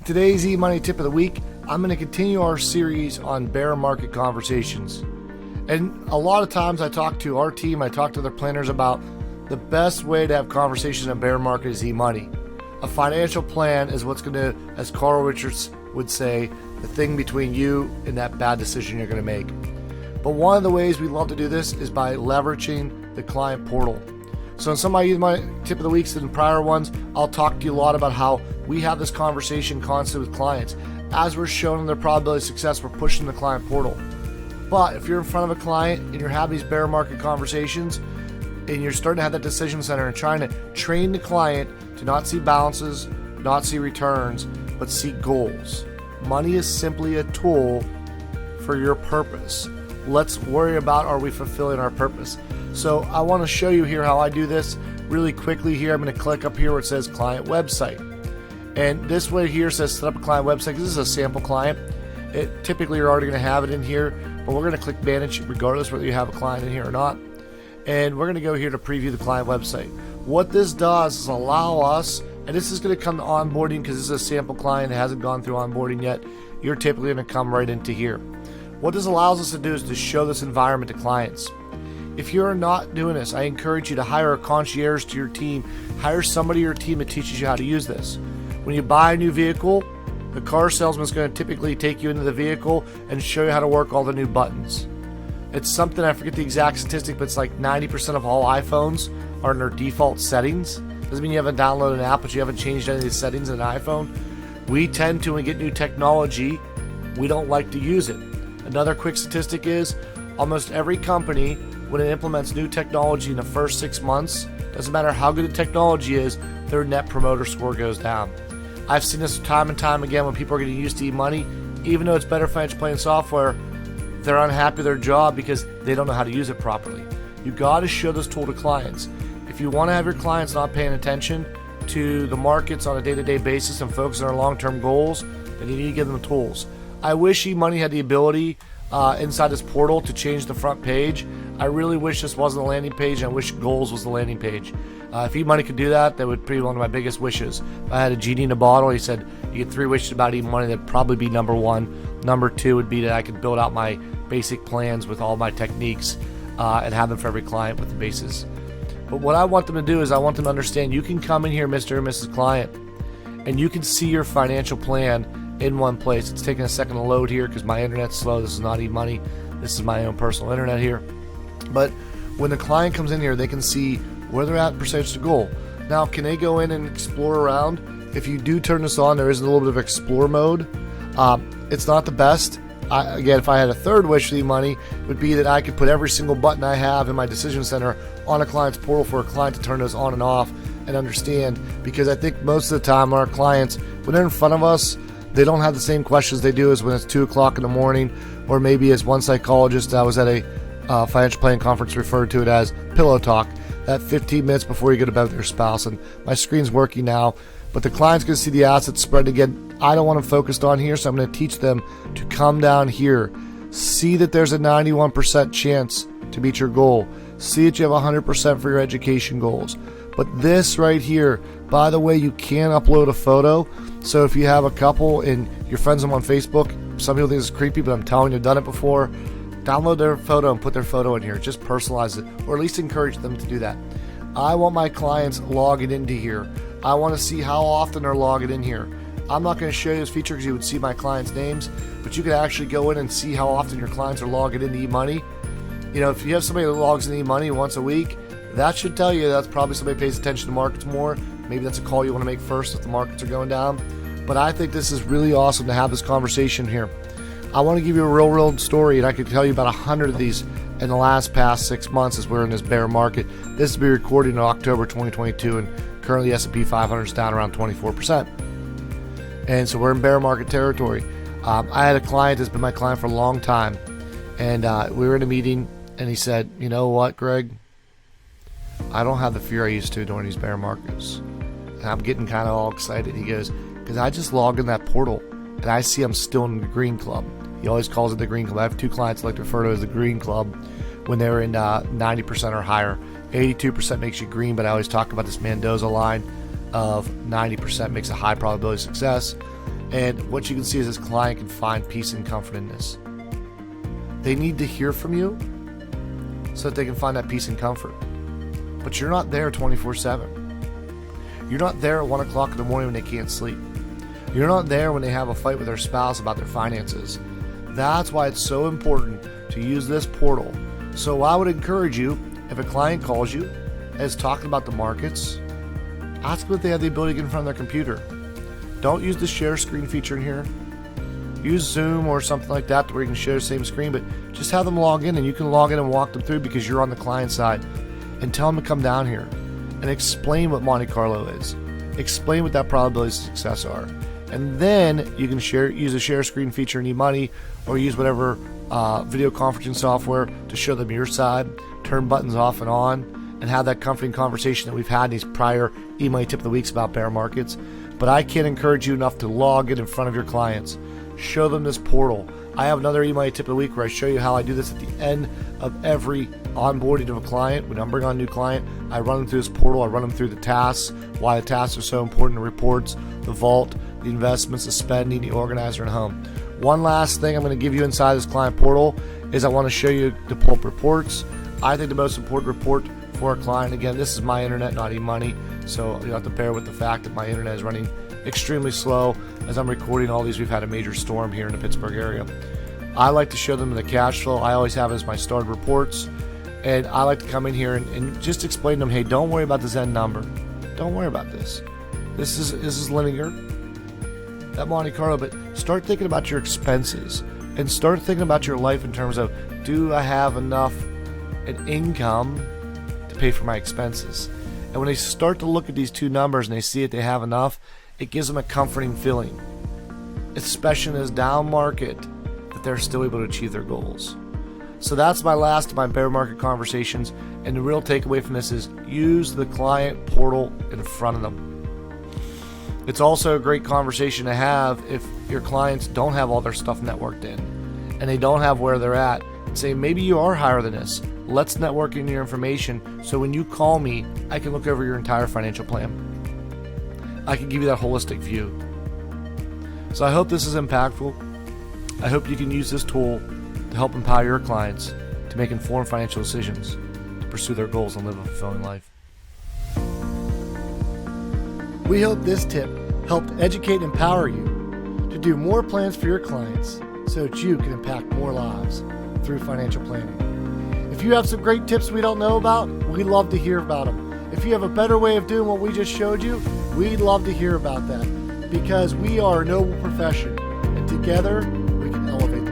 Today's eMoney tip of the week, I'm going to continue our series on bear market conversations. And a lot of times I talk to our team, I talk to their planners about the best way to have conversations in a bear market is eMoney. A financial plan is what's going to, as Carl Richards would say, the thing between you and that bad decision you're going to make. But one of the ways we love to do this is by leveraging the client portal. So in some of my tip of the weeks and prior ones, I'll talk to you a lot about how we have this conversation constantly with clients. As we're showing them their probability of success, we're pushing the client portal. But if you're in front of a client and you're having these bear market conversations and you're starting to have that decision center and trying to train the client to not see balances, not see returns, but see goals. Money is simply a tool for your purpose. Let's worry about, are we fulfilling our purpose? So I want to show you here how I do this really quickly here. I'm going to click up here where it says client website. And this way here says set up a client website. This is a sample client. Typically you're already going to have it in here, but we're going to click manage regardless whether you have a client in here or not. And we're going to go here to preview the client website. What this does is allow us, and this is going to come to onboarding because this is a sample client that hasn't gone through onboarding yet. You're typically going to come right into here. What this allows us to do is to show this environment to clients. If you're not doing this, I encourage you to hire a concierge to your team. Hire somebody in your team that teaches you how to use this. When you buy a new vehicle, the car salesman is going to typically take you into the vehicle and show you how to work all the new buttons. It's something, I forget the exact statistic, but it's like 90% of all iPhones are in their default settings. Doesn't mean you haven't downloaded an app, but you haven't changed any of the settings in an iPhone. We tend to, when we get new technology, we don't like to use it. Another quick statistic is almost every company, when it implements new technology in the first 6 months, doesn't matter how good the technology is, their net promoter score goes down. I've seen this time and time again when people are getting used to eMoney. Even though it's better financial planning software, they're unhappy with their job because they don't know how to use it properly. You got to show this tool to clients. If you want to have your clients not paying attention to the markets on a day-to-day basis and focus on their long-term goals, then you need to give them the tools. I wish eMoney had the ability inside this portal to change the front page. I really wish this wasn't a landing page, and I wish goals was the landing page. If eMoney could do that, that would be one of my biggest wishes. If I had a genie in a bottle, he said you get 3 wishes about eMoney, that'd probably be number 1. Number 2 would be that I could build out my basic plans with all my techniques and have them for every client with the bases. But what I want them to do is I want them to understand you can come in here, Mr. and Mrs. Client, and you can see your financial plan in one place. It's taking a second to load here because my internet's slow. This is not eMoney. This is my own personal internet here. But when the client comes in here, they can see where they're at percentage to goal. Now, can they go in and explore around? If you do turn this on, there is a little bit of explore mode. It's not the best. Again, if I had a third wish for eMoney, it would be that I could put every single button I have in my decision center on a client's portal for a client to turn those on and off and understand. Because I think most of the time our clients, when they're in front of us, they don't have the same questions they do as when it's 2 o'clock in the morning, or maybe as one psychologist, I was at a financial planning conference, referred to it as pillow talk, that 15 minutes before you go to bed with your spouse. And my screen's working now, but the client's going to see the assets spread again. I don't want them focused on here, so I'm going to teach them to come down here. See that there's a 91% chance to meet your goal. See that you have 100% for your education goals. But this right here, by the way, you can upload a photo. So if you have a couple and your friends them on Facebook, some people think it's creepy, but I'm telling you, I've done it before. Download their photo and put their photo in here. Just personalize it, or at least encourage them to do that. I want my clients logging into here. I want to see how often they're logging in here. I'm not going to show you this feature because you would see my clients' names, but you could actually go in and see how often your clients are logging into eMoney. You know, if you have somebody that logs into eMoney once a week, that should tell you that's probably somebody who pays attention to markets more. Maybe that's a call you want to make first if the markets are going down. But I think this is really awesome to have this conversation here. I want to give you a real story, and I could tell you about 100 of these in the past 6 months as we're in this bear market. This will be recorded in October 2022, and currently the S&P 500 is down around 24%. And so we're in bear market territory. I had a client that's been my client for a long time, and we were in a meeting, and he said, you know what, Greg? I don't have the fear I used to during these bear markets. And I'm getting kind of all excited. He goes, because I just logged in that portal, and I see I'm still in the green club. He always calls it the green club. I have 2 clients I like to refer to as the green club when they're in 90% or higher. 82% makes you green, but I always talk about this Mendoza line of 90% makes a high probability of success. And what you can see is this client can find peace and comfort in this. They need to hear from you so that they can find that peace and comfort. But you're not there 24/7. You're not there at 1 o'clock in the morning when they can't sleep. You're not there when they have a fight with their spouse about their finances. That's why it's so important to use this portal. So I would encourage you, if a client calls you and is talking about the markets, ask them if they have the ability to get in front of their computer. Don't use the share screen feature in here. Use Zoom or something like that where you can share the same screen, but just have them log in, and you can log in and walk them through because you're on the client side, and tell them to come down here and explain what Monte Carlo is. Explain what that probability of success are. And then you can use a share screen feature in eMoney, or use whatever video conferencing software to show them your side, turn buttons off and on, and have that comforting conversation that we've had in these prior eMoney Tip of the Weeks about bear markets. But I can't encourage you enough to log in front of your clients. Show them this portal. I have another eMoney Tip of the Week where I show you how I do this at the end of every onboarding of a client. When I'm bringing on a new client, I run them through this portal. I run them through the tasks, why the tasks are so important, the reports, the vault, the investments, the spending, the organizer, and home. One last thing I'm going to give you inside this client portal is I want to show you the pull up reports. I think the most important report for a client, again, this is my internet, not eMoney, so you have to bear with the fact that my internet is running extremely slow. As I'm recording all these, we've had a major storm here in the Pittsburgh area. I like to show them the cash flow. I always have it as my started reports, and I like to come in here and just explain to them, hey, don't worry about this end number. Don't worry about this. This is linear at Monte Carlo, but start thinking about your expenses and start thinking about your life in terms of, do I have enough in income to pay for my expenses? And when they start to look at these two numbers and they see that they have enough, it gives them a comforting feeling, especially in this down market, that they're still able to achieve their goals. So that's my last of my bear market conversations, and the real takeaway from this is use the client portal in front of them. It's also a great conversation to have if your clients don't have all their stuff networked in and they don't have where they're at. Say, maybe you are higher than this. Let's network in your information so when you call me, I can look over your entire financial plan. I can give you that holistic view. So I hope this is impactful. I hope you can use this tool to help empower your clients to make informed financial decisions, to pursue their goals and live a fulfilling life. We hope this tip helped educate and empower you to do more plans for your clients so that you can impact more lives through financial planning. If you have some great tips we don't know about, we'd love to hear about them. If you have a better way of doing what we just showed you, we'd love to hear about that, because we are a noble profession, and together we can elevate